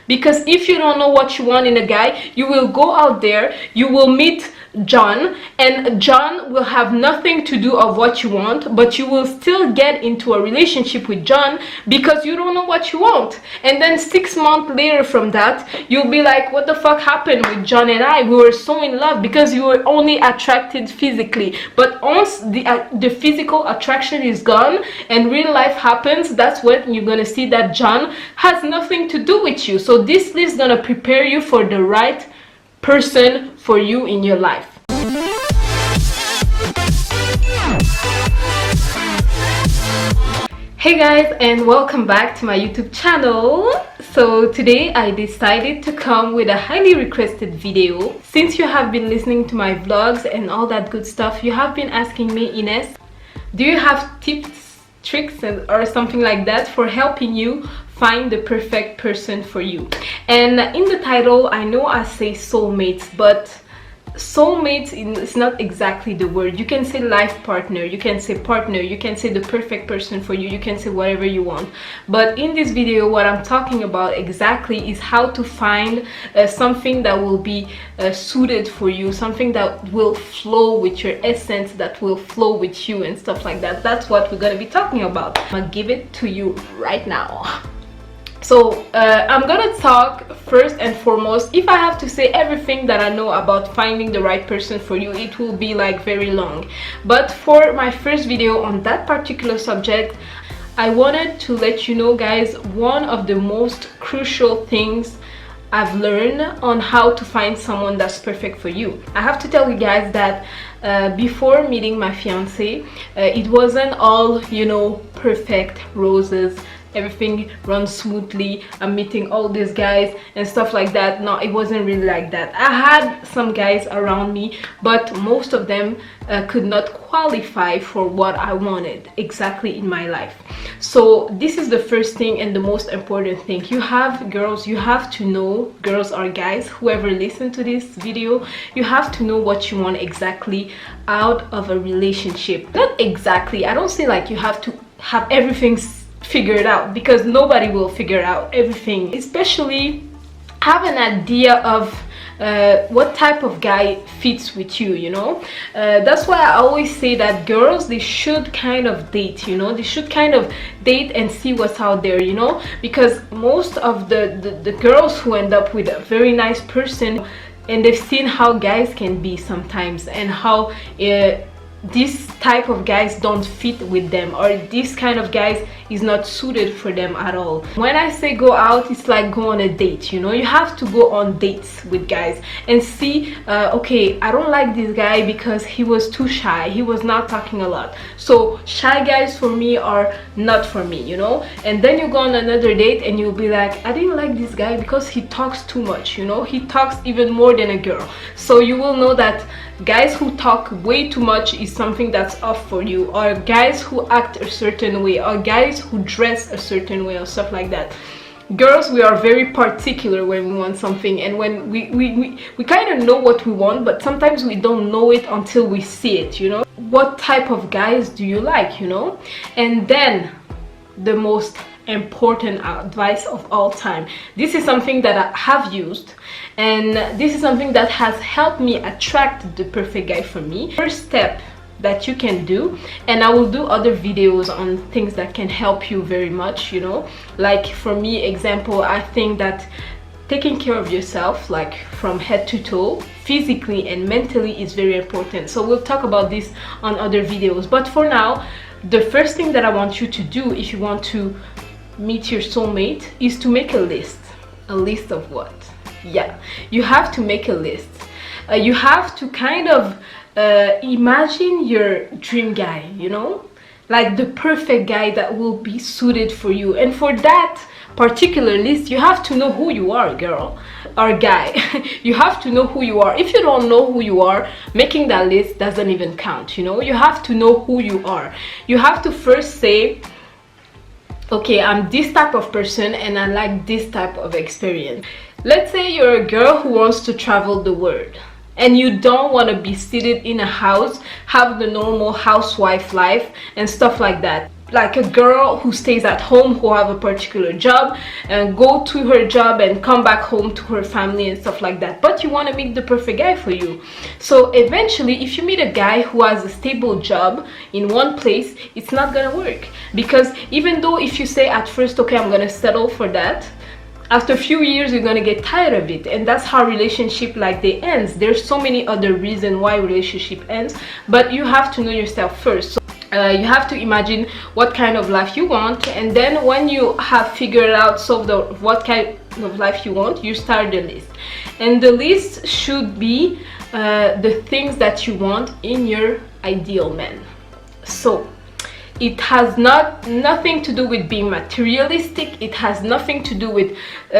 Because if you don't know what you want in a guy, you will go out there, you will meet John, and John will have nothing to do of what you want, but you will still get into a relationship with John because you don't know what you want. And then 6 months later from that, you'll be like, what the fuck happened with John and I? We were so in love, because you were only attracted physically. But once the physical attraction is gone and real life happens, that's when you're gonna see that John has nothing to do with you. So this is gonna prepare you for the right person for you in your life. Hey guys, and welcome back to my YouTube channel. So today I decided to come with a highly requested video. Since you have been listening to my vlogs and all that good stuff, you have been asking me, Ines, do you have tips, tricks or something like that for helping you find the perfect person for you? And in the title, I know I say soulmates, but soulmates is not exactly the word. You can say life partner, you can say partner, you can say the perfect person for you, you can say whatever you want. But in this video, what I'm talking about exactly is how to find something that will be suited for you, something that will flow with your essence, that will flow with you and stuff like that. That's what we're gonna be talking about. I'm gonna give it to you right now. So I'm gonna talk first and foremost. If I have to say everything that I know about finding the right person for you, it will be like very long. But for my first video on that particular subject, I wanted to let you know, guys, one of the most crucial things I've learned on how to find someone that's perfect for you. I have to tell you guys that before meeting my fiance, it wasn't all, you know, perfect roses. Everything runs smoothly. I'm meeting all these guys and stuff like that. No, it wasn't really like that. I had some guys around me, but most of them could not qualify for what I wanted exactly in my life. So this is the first thing and the most important thing. You have girls, you have to know, girls or guys, whoever listen to this video, you have to know what you want exactly out of a relationship. Not exactly, I don't say like you have to have everything figured out, because nobody will figure out everything. Especially have an idea of what type of guy fits with you, you know. That's why I always say that girls, they should kind of date, you know. They should kind of date and see what's out there, you know, because most of the girls who end up with a very nice person, and they've seen how guys can be sometimes, and how this type of guys don't fit with them, or this kind of guys is not suited for them at all. When I say go out, it's like go on a date, you know. You have to go on dates with guys and see, okay, I don't like this guy because he was too shy, he was not talking a lot, so shy guys for me are not for me, you know. And then you go on another date and you'll be like, I didn't like this guy because he talks too much, you know. He talks even more than a girl. So you will know that guys who talk way too much is something that's off for you, or guys who act a certain way, or guys who dress a certain way, or stuff like that. Girls, we are very particular when we want something, and when we kind of know what we want, but sometimes we don't know it until we see it, you know. What type of guys do you like, you know? And then the most important advice of all time, this is something that I have used, and this is something that has helped me attract the perfect guy for me. First step that you can do, and I will do other videos on things that can help you very much, you know. Like for me, example, I think that taking care of yourself, like from head to toe, physically and mentally, is very important. So we'll talk about this on other videos, but for now, the first thing that I want you to do if you want to meet your soulmate is to make a list. A list of what? Yeah, you have to make a list. You have to kind of imagine your dream guy, you know, like the perfect guy that will be suited for you. And for that particular list, you have to know who you are, girl or guy. You have to know who you are. If you don't know who you are, making that list doesn't even count, you know. You have to know who you are. You have to first say, okay, I'm this type of person and I like this type of experience. Let's say you're a girl who wants to travel the world, and you don't want to be seated in a house, have the normal housewife life and stuff like that. like a girl who stays at home, who have a particular job and go to her job and come back home to her family and stuff like that. But you want to meet the perfect guy for you. So eventually, if you meet a guy who has a stable job in one place, it's not gonna work. Because even though if you say at first, okay, I'm gonna settle for that, after a few years you're gonna get tired of it, and that's how relationship like they ends. There's so many other reasons why relationship ends, but you have to know yourself first. So you have to imagine what kind of life you want, and then when you have figured out what kind of life you want, you start the list. And the list should be the things that you want in your ideal man. So it has nothing to do with being materialistic. It has nothing to do with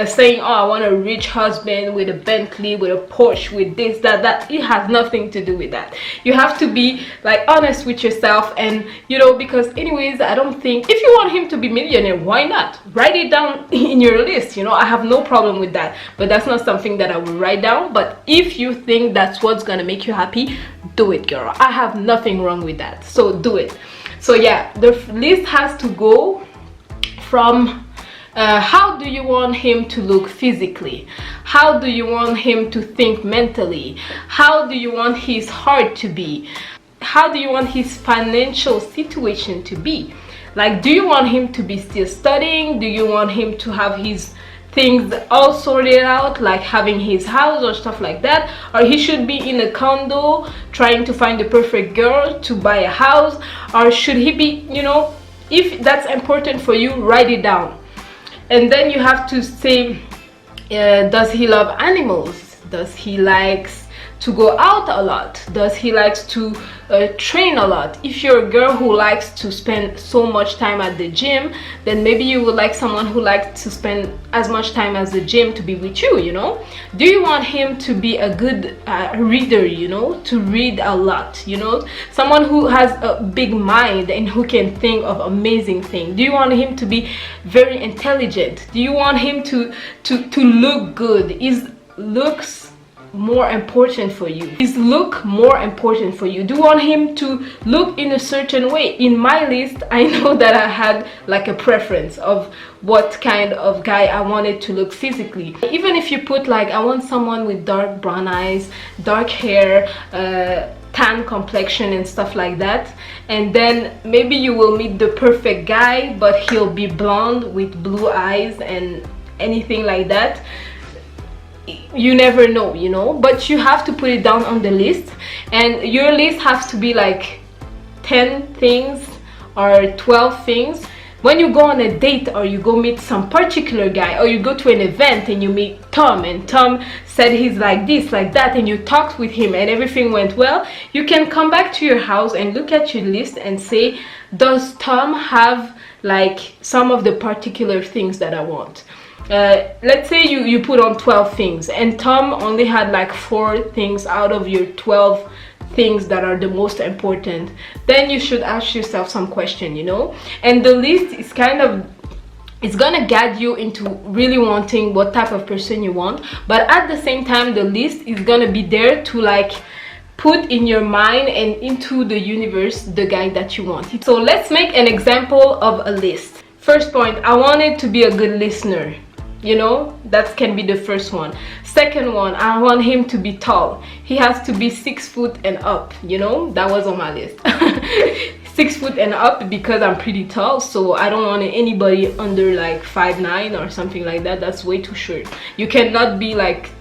saying, oh, I want a rich husband with a Bentley, with a Porsche, with this, that. It has nothing to do with that. You have to be like honest with yourself, and you know, because anyways, I don't think, if you want him to be millionaire, why not write it down in your list? You know, I have no problem with that, but that's not something that I will write down. But if you think that's what's gonna make you happy, do it, girl. I have nothing wrong with that, so do it. So yeah, the list has to go from how do you want him to look physically, how do you want him to think mentally, how do you want his heart to be, how do you want his financial situation to be. Like, do you want him to be still studying? Do you want him to have his things all sorted out, like having his house or stuff like that? Or he should be in a condo trying to find the perfect girl to buy a house? Or should he be, you know, if that's important for you, write it down. And then you have to say, does he love animals? Does he likes to go out a lot? Does he likes to train a lot? If you're a girl who likes to spend so much time at the gym, then maybe you would like someone who likes to spend as much time as the gym to be with you, you know? Do you want him to be a good reader, you know, to read a lot, you know, someone who has a big mind and who can think of amazing things? Do you want him to be very intelligent? Do you want him to look good? Is looks more important for you? Is look more important for you? Do you want him to look in a certain way? In my list, I know that I had like a preference of what kind of guy I wanted to look physically. Even if you put like, I want someone with dark brown eyes, dark hair, tan complexion and stuff like that, and then maybe you will meet the perfect guy, but he'll be blonde with blue eyes and anything like that. You never know, you know, but you have to put it down on the list, and your list has to be like 10 things or 12 things. When you go on a date or you go meet some particular guy, or you go to an event and you meet Tom, and Tom said he's like this, like that, and you talked with him and everything went well, you can come back to your house and look at your list and say, does Tom have like some of the particular things that I want? Let's say you put on 12 things and Tom only had like 4 things out of your 12 things that are the most important. Then you should ask yourself some question, you know, and the list is kind of, it's gonna guide you into really wanting what type of person you want, but at the same time the list is gonna be there to like put in your mind and into the universe the guy that you want. So let's make an example of a list. First point, I wanted to be a good listener. You know, that can be the first one. Second one, I want him to be tall. He has to be 6 foot and up, you know, that was on my list. 6 foot and up, because I'm pretty tall, so I don't want anybody under like 5'9" or something like that. That's way too short. You cannot be like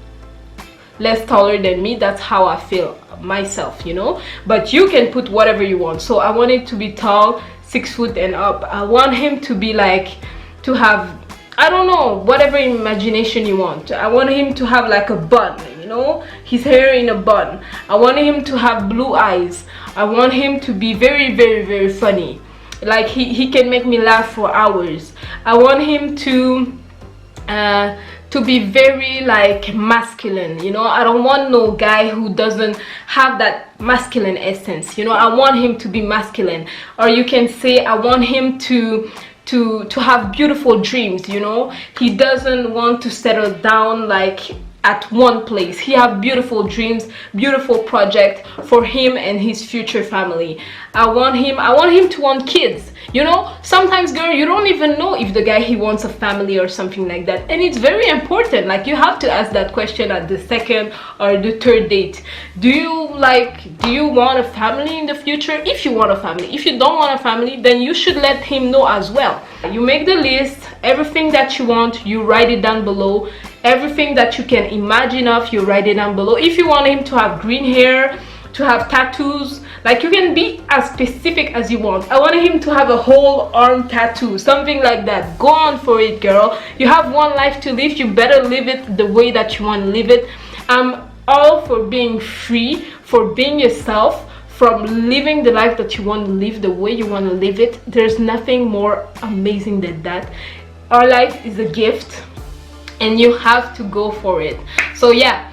less taller than me. That's how I feel myself, you know, but you can put whatever you want. So I want it to be tall, 6 foot and up. I want him to be like, to have, I don't know, whatever imagination you want. I want him to have like a bun, you know, his hair in a bun. I want him to have blue eyes. I want him to be very, very, very funny. Like he can make me laugh for hours. I want him to be very like masculine, you know. I don't want no guy who doesn't have that masculine essence, you know. I want him to be masculine. Or you can say I want him to have beautiful dreams, you know. He doesn't want to settle down like at one place. He have beautiful dreams, beautiful project for him and his future family. I want him to want kids. You know, sometimes, girl, you don't even know if the guy, he wants a family or something like that, and it's very important. Like, you have to ask that question at the second or the third date. Do you want a family in the future? If you want a family. If you don't want a family, then you should let him know as well. You make the list, everything that you want, you write it down below. Everything that you can imagine of, you write it down below. If you want him to have green hair, to have tattoos, like, you can be as specific as you want. I want him to have a whole arm tattoo, something like that. Go on for it, girl. You have one life to live. You better live it the way that you want to live it. I'm all for being free, for being yourself, from living the life that you want to live the way you want to live it. There's nothing more amazing than that. Our life is a gift, and you have to go for it. So yeah,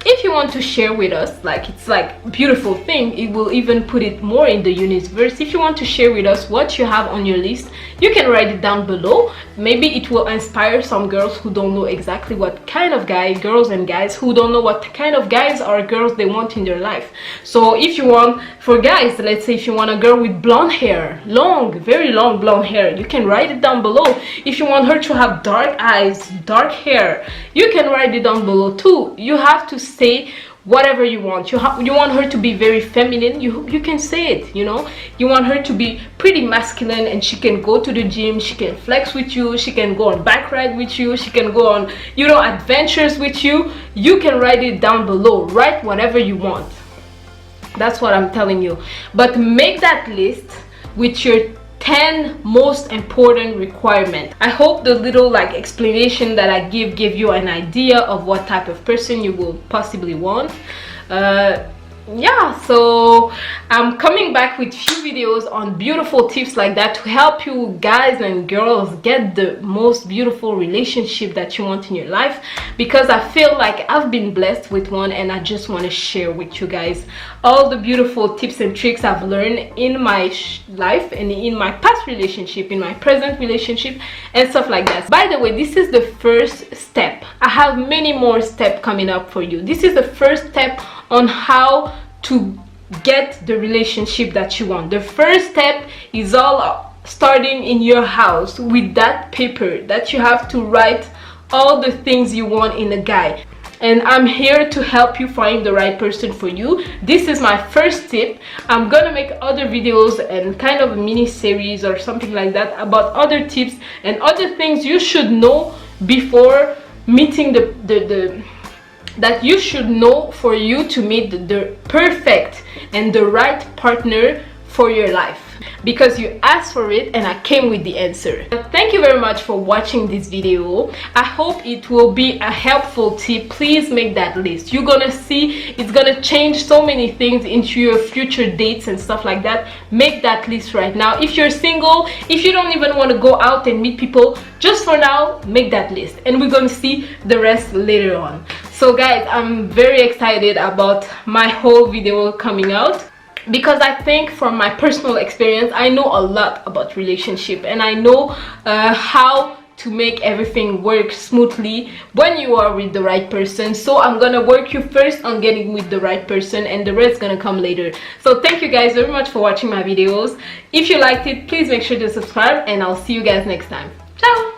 if you want to share with us, like, it's like a beautiful thing, it will even put it more in the universe. If you want to share with us what you have on your list, you can write it down below. Maybe it will inspire some girls who don't know exactly what kind of guy, girls and guys who don't know what kind of guys or girls they want in their life. So if you want, for guys, let's say if you want a girl with blonde hair, long, very long blonde hair, you can write it down below. If you want her to have dark eyes, dark hair, you can write it down below too. You have to say whatever you want. You want her to be very feminine, you can say it, you know. You want her to be pretty masculine, and she can go to the gym, she can flex with you, she can go on bike ride with you, she can go on, you know, adventures with you. You can write it down below. Write whatever you want. That's what I'm telling you. But make that list with your 10 most important requirements. I hope the little like explanation that I give you an idea of what type of person you will possibly want. Yeah, so I'm coming back with few videos on beautiful tips like that to help you guys and girls get the most beautiful relationship that you want in your life, because I feel like I've been blessed with one, and I just want to share with you guys all the beautiful tips and tricks I've learned in my life and in my past relationship, in my present relationship, and stuff like that. By the way, this is the first step. I have many more steps coming up for you. This is the first step on how to get the relationship that you want. The first step is all starting in your house with that paper that you have to write all the things you want in a guy. And I'm here to help you find the right person for you. This is my first tip. I'm gonna make other videos and kind of a mini series or something like that about other tips and other things you should know before meeting that you should know for you to meet the perfect and the right partner for your life, because you asked for it and I came with the answer. Thank you very much for watching this video. I hope it will be a helpful tip. Please make that list. You're gonna see it's gonna change so many things into your future dates and stuff like that. Make that list right now. If you're single, if you don't even want to go out and meet people, just for now, make that list, and we're gonna see the rest later on. So guys, I'm very excited about my whole video coming out, because I think from my personal experience, I know a lot about relationship, and I know how to make everything work smoothly when you are with the right person. So I'm gonna work you first on getting with the right person, and the rest gonna come later. So thank you guys very much for watching my videos. If you liked it, please make sure to subscribe, and I'll see you guys next time. Ciao.